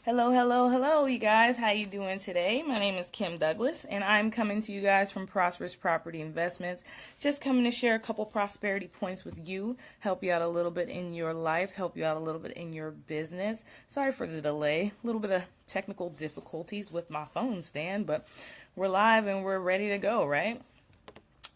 Hello, hello, hello, you guys. How you doing today? My name is Kim Douglas, and I'm coming to you guys from Prosperous Property Investments. Just coming to share a couple prosperity points with you, help you out a little bit in your life, help you out a little bit in your business. Sorry for the delay, a little bit of technical difficulties with my phone stand, but we're live and we're ready to go, right?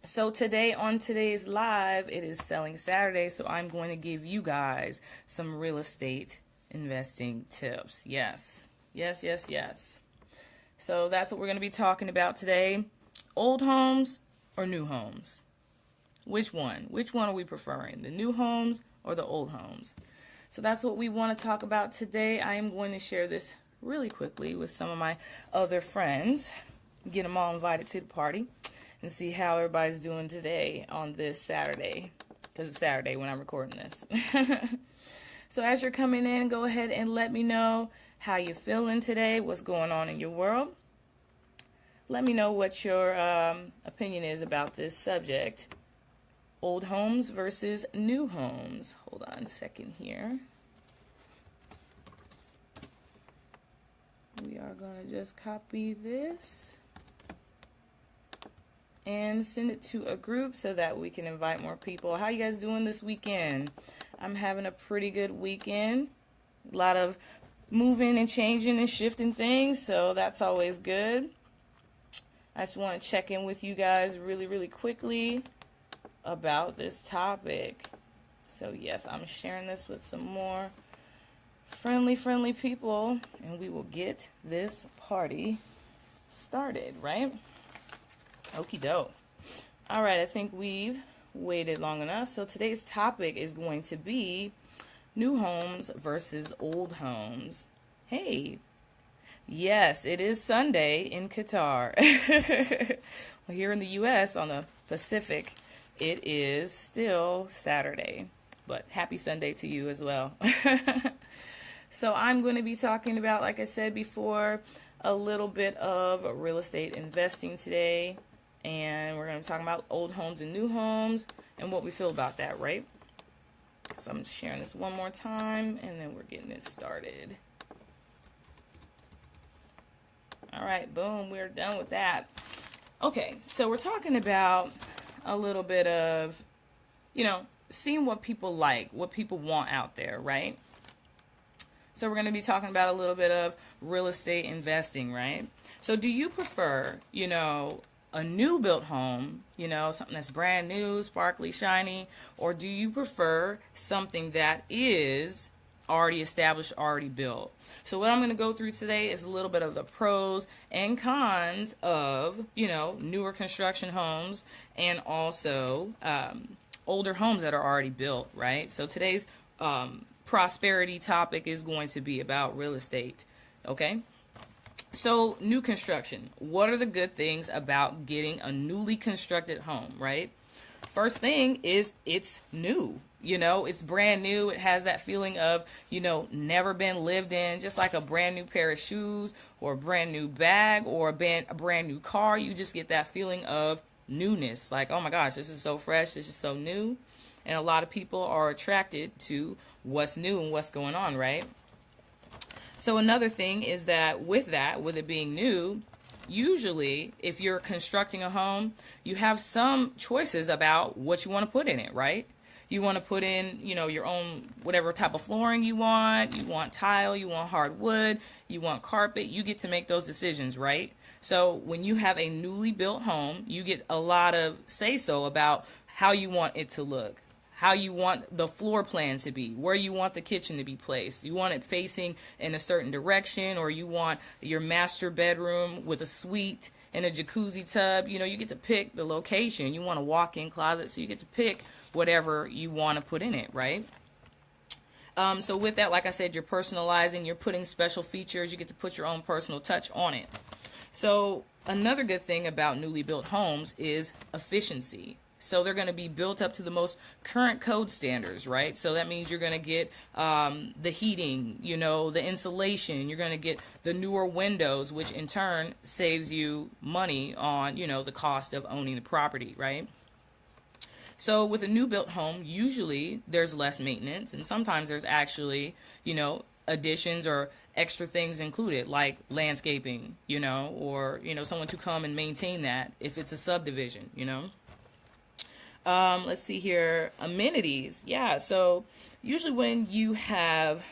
So today on today's live, it is Selling Saturday, so I'm going to give you guys some real estate investing tips. Yes, yes, yes, yes. So that's what we're going to be talking about today. Old homes or new homes? Which one? Which one are we preferring? The new homes or the old homes? So that's what we want to talk about today. I am going to share this really quickly with some of my other friends, get them all invited to the party, and see how everybody's doing today on this Saturday, because it's Saturday when I'm recording this. So as you're coming in, go ahead and let me know how you're feeling today, what's going on in your world. Let me know what your opinion is about this subject. Old homes versus new homes. Hold on a second here. We are going to just copy this and send it to a group so that we can invite more people. How you guys doing this weekend? I'm having a pretty good weekend. A lot of moving and changing and shifting things, so that's always good. I just want to check in with you guys really, really quickly about this topic. So yes, I'm sharing this with some more friendly people, and we will get this party started, right? Okie doke. All right, I think we've waited long enough. So today's topic is going to be new homes versus old homes. Hey, yes, it is Sunday in Qatar. Well, here in the U.S. on the Pacific, it is still Saturday. But happy Sunday to you as well. So I'm going to be talking about, like I said before, a little bit of real estate investing today. And we're going to be talking about old homes and new homes and what we feel about that, right? So I'm just sharing this one more time, and then we're getting this started. All right, boom, we're done with that. Okay, so we're talking about a little bit of, seeing what people like, what people want out there, right? So we're going to be talking about a little bit of real estate investing, right? So do you prefer, a new built home, something that's brand new, sparkly, shiny, or do you prefer something that is already established, already built? So what I'm going to go through today is a little bit of the pros and cons of, newer construction homes and also older homes that are already built, right? So today's prosperity topic is going to be about real estate, okay? So, new construction. What are the good things about getting a newly constructed home, right? First thing is it's new. It's brand new. It has that feeling of, never been lived in, just like a brand new pair of shoes or a brand new bag or a brand new car. You just get that feeling of newness. Like, oh my gosh, this is so fresh. This is so new. And a lot of people are attracted to what's new and what's going on, right? So another thing is that with it being new, usually if you're constructing a home, you have some choices about what you want to put in it, right? You want to put in, your own whatever type of flooring you want tile, you want hardwood, you want carpet, you get to make those decisions, right? So when you have a newly built home, you get a lot of say-so about how you want it to look, how you want the floor plan to be, where you want the kitchen to be placed. You want it facing in a certain direction, or you want your master bedroom with a suite and a jacuzzi tub. You get to pick the location. You want a walk-in closet, so you get to pick whatever you want to put in it, right? So with that, like I said, you're personalizing, you're putting special features, you get to put your own personal touch on it. So another good thing about newly built homes is efficiency. So they're going to be built up to the most current code standards, right? So that means you're going to get the heating, the insulation. You're going to get the newer windows, which in turn saves you money on, the cost of owning the property, right? So with a new built home, usually there's less maintenance, and sometimes there's actually, additions or extra things included, like landscaping, or, someone to come and maintain that if it's a subdivision. Let's see here. Amenities. Yeah. So usually when you have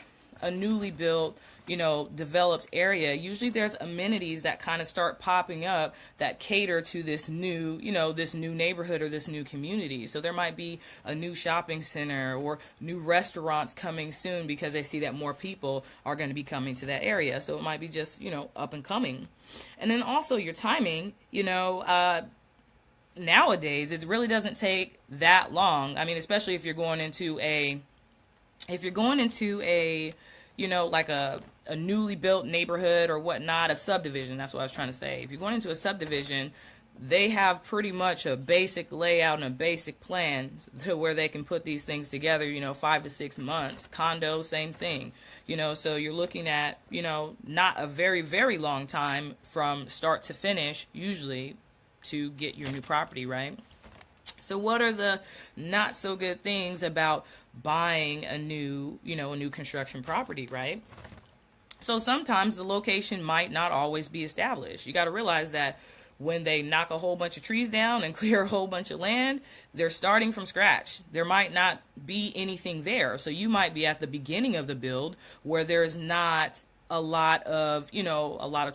a newly built, developed area, usually there's amenities that kind of start popping up that cater to this new, this new neighborhood or this new community. So there might be a new shopping center or new restaurants coming soon because they see that more people are going to be coming to that area. So it might be just, up and coming. And then also your timing, nowadays it really doesn't take that long. I mean, especially if you're going into a like a newly built neighborhood or whatnot, a subdivision. That's what I was trying to say. If you're going into a subdivision, they have pretty much a basic layout and a basic plan to where they can put these things together, 5 to 6 months. Condo, same thing. So you're looking at, not a very, very long time from start to finish, usually, to get your new property, right? So what are the not so good things about buying a new construction property, right? So sometimes the location might not always be established. You got to realize that when they knock a whole bunch of trees down and clear a whole bunch of land, they're starting from scratch. There might not be anything there. So you might be at the beginning of the build where there's not a lot of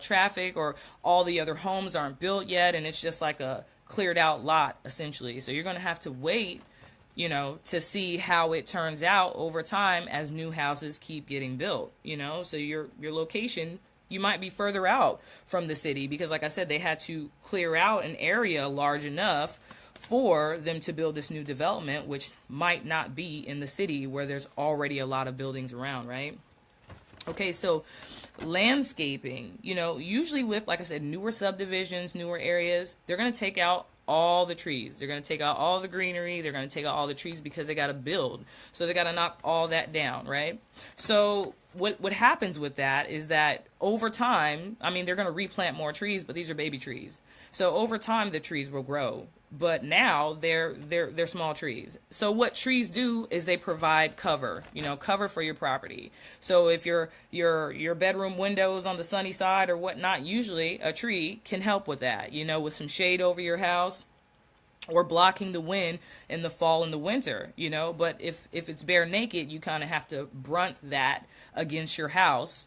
traffic, or all the other homes aren't built yet, and it's just like a cleared out lot essentially. So you're going to have to wait, to see how it turns out over time as new houses keep getting built, so your location, you might be further out from the city because, like I said, they had to clear out an area large enough for them to build this new development, which might not be in the city where there's already a lot of buildings around, right? Okay, so landscaping, usually with, like I said, newer subdivisions, newer areas, they're going to take out all the trees. They're going to take out all the greenery. They're going to take out all the trees because they got to build. So they got to knock all that down, right? So what happens with that is that over time, I mean, they're going to replant more trees, but these are baby trees. So over time, the trees will grow. But now they're small trees. So what trees do is they provide cover, cover for your property. So if your bedroom window is on the sunny side or whatnot, usually a tree can help with that, with some shade over your house or blocking the wind in the fall and the winter, But if it's bare naked, you kind of have to brunt that against your house,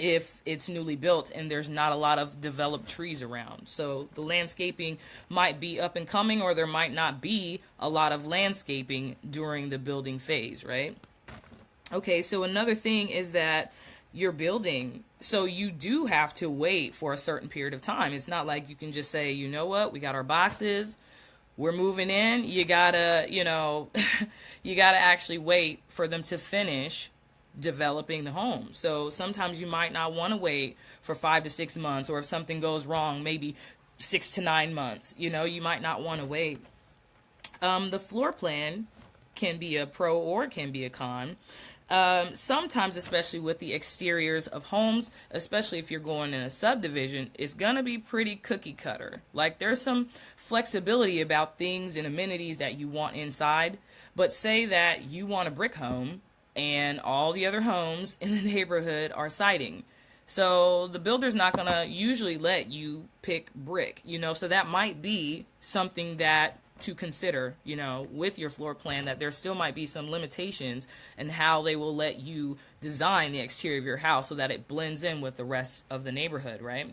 if it's newly built and there's not a lot of developed trees around. So the landscaping might be up and coming, or there might not be a lot of landscaping during the building phase, right? Okay, so another thing is that you're building, so you do have to wait for a certain period of time. It's not like you can just say, you know what, we got our boxes, we're moving in. You gotta, you gotta actually wait for them to finish developing the home. So sometimes you might not want to wait for 5 to 6 months, or if something goes wrong, maybe 6 to 9 months. You might not want to wait. The floor plan can be a pro or it can be a con. Sometimes, especially with the exteriors of homes, especially if you're going in a subdivision, it's going to be pretty cookie cutter. Like, there's some flexibility about things and amenities that you want inside. But say that you want a brick home and all the other homes in the neighborhood are siding. So the builder's not going to usually let you pick brick, so that might be something that to consider, with your floor plan, that there still might be some limitations in how they will let you design the exterior of your house so that it blends in with the rest of the neighborhood, right?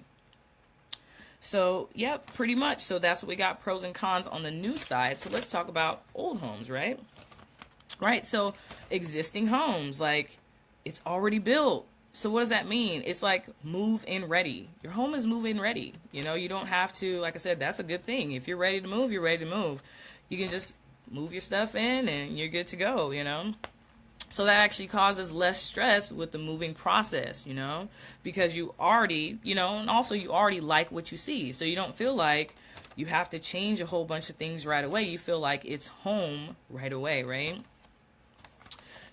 So, yep, pretty much. So that's what we got, pros and cons on the new side. So let's talk about old homes, right? Right, so existing homes, like, it's already built. So what does that mean? It's like move-in ready. Your home is move-in ready. You don't have to, like I said, that's a good thing. If you're ready to move, you're ready to move. You can just move your stuff in and you're good to go, So that actually causes less stress with the moving process, because you already, and also you already like what you see. So you don't feel like you have to change a whole bunch of things right away. You feel like it's home right away, right?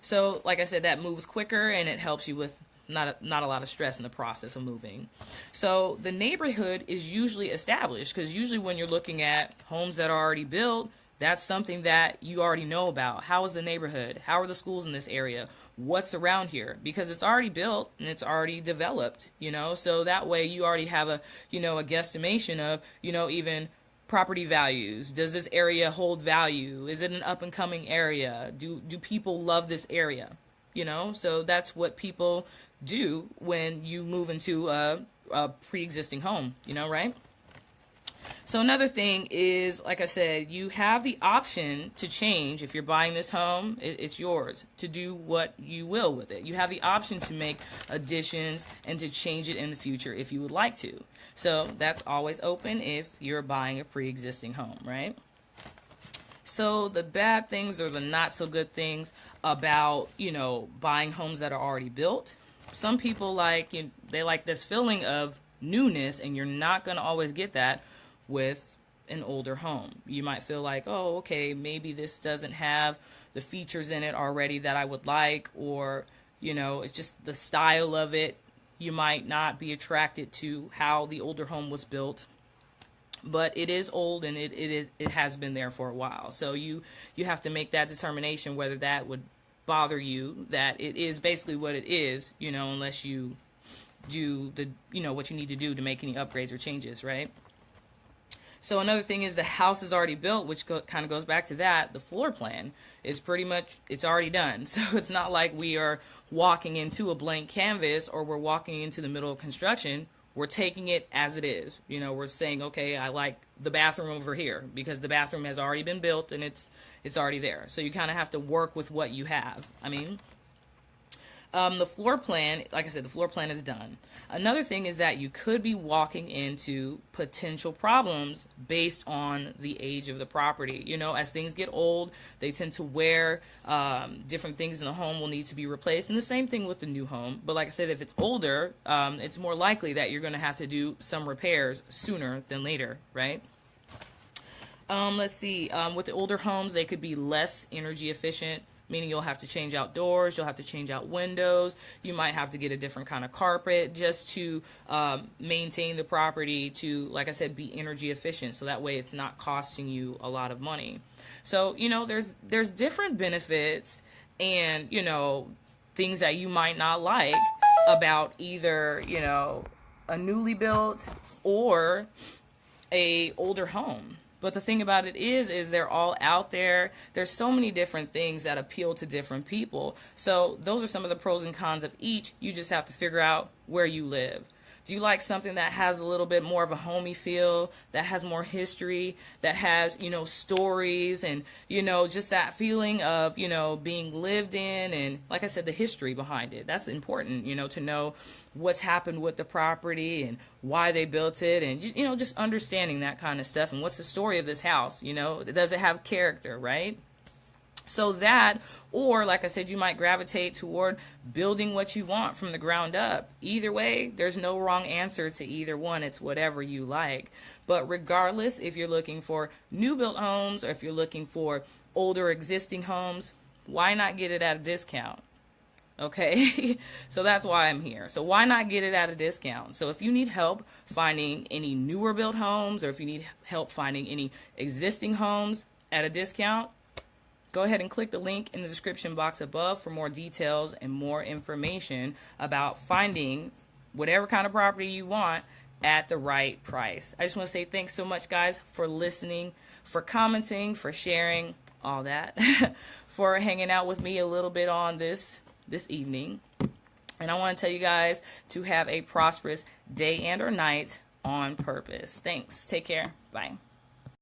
So, like I said, that moves quicker and it helps you with not a lot of stress in the process of moving. So the neighborhood is usually established, because usually when you're looking at homes that are already built, that's something that you already know about. How is the neighborhood? How are the schools in this area? what's around here, because it's already built and it's already developed, so that way you already have a, a guesstimation of, even property values. Does this area hold value? Is it an up and coming area? Do people love this area? So that's what people do when you move into a pre-existing home, right? So another thing is, like I said, you have the option to change. If you're buying this home, it's yours to do what you will with it. You have the option to make additions and to change it in the future if you would like to. So that's always open if you're buying a pre-existing home, right? So the bad things or the not so good things about, buying homes that are already built. Some people they like this feeling of newness, and you're not going to always get that with an older home. You might feel like, oh, okay, maybe this doesn't have the features in it already that I would like, or, it's just the style of it. You might not be attracted to how the older home was built, but it is old and it has been there for a while. So you have to make that determination whether that would bother you, that it is basically what it is, unless you do what you need to do to make any upgrades or changes, right? So another thing is the house is already built, which kind of goes back to that. The floor plan is pretty much, it's already done. So it's not like we are walking into a blank canvas or we're walking into the middle of construction. We're taking it as it is. We're saying, okay, I like the bathroom over here because the bathroom has already been built and it's already there. So you kind of have to work with what you have. The floor plan, like I said, the floor plan is done. Another thing is that you could be walking into potential problems based on the age of the property. As things get old, they tend to wear, different things in the home will need to be replaced. And the same thing with the new home. But like I said, if it's older, it's more likely that you're going to have to do some repairs sooner than later, right? Let's see. With the older homes, they could be less energy efficient, meaning you'll have to change out doors, you'll have to change out windows, you might have to get a different kind of carpet just to maintain the property to, like I said, be energy efficient, so that way it's not costing you a lot of money. So, there's different benefits and, things that you might not like about either, a newly built or a older home. But the thing about it is they're all out there. There's so many different things that appeal to different people. So those are some of the pros and cons of each. You just have to figure out where you live. Do you like something that has a little bit more of a homey feel, that has more history, that has, stories and, just that feeling of, being lived in and, like I said, the history behind it? That's important, to know what's happened with the property and why they built it and, just understanding that kind of stuff and what's the story of this house, does it have character, right? So that, or like I said, you might gravitate toward building what you want from the ground up. Either way, there's no wrong answer to either one. It's whatever you like. But regardless, if you're looking for new built homes or if you're looking for older existing homes, why not get it at a discount? Okay, so that's why I'm here. So why not get it at a discount? So if you need help finding any newer built homes or if you need help finding any existing homes at a discount, go ahead and click the link in the description box above for more details and more information about finding whatever kind of property you want at the right price. I just want to say thanks so much, guys, for listening, for commenting, for sharing, all that, for hanging out with me a little bit on this evening. And I want to tell you guys to have a prosperous day and or night on purpose. Thanks. Take care. Bye.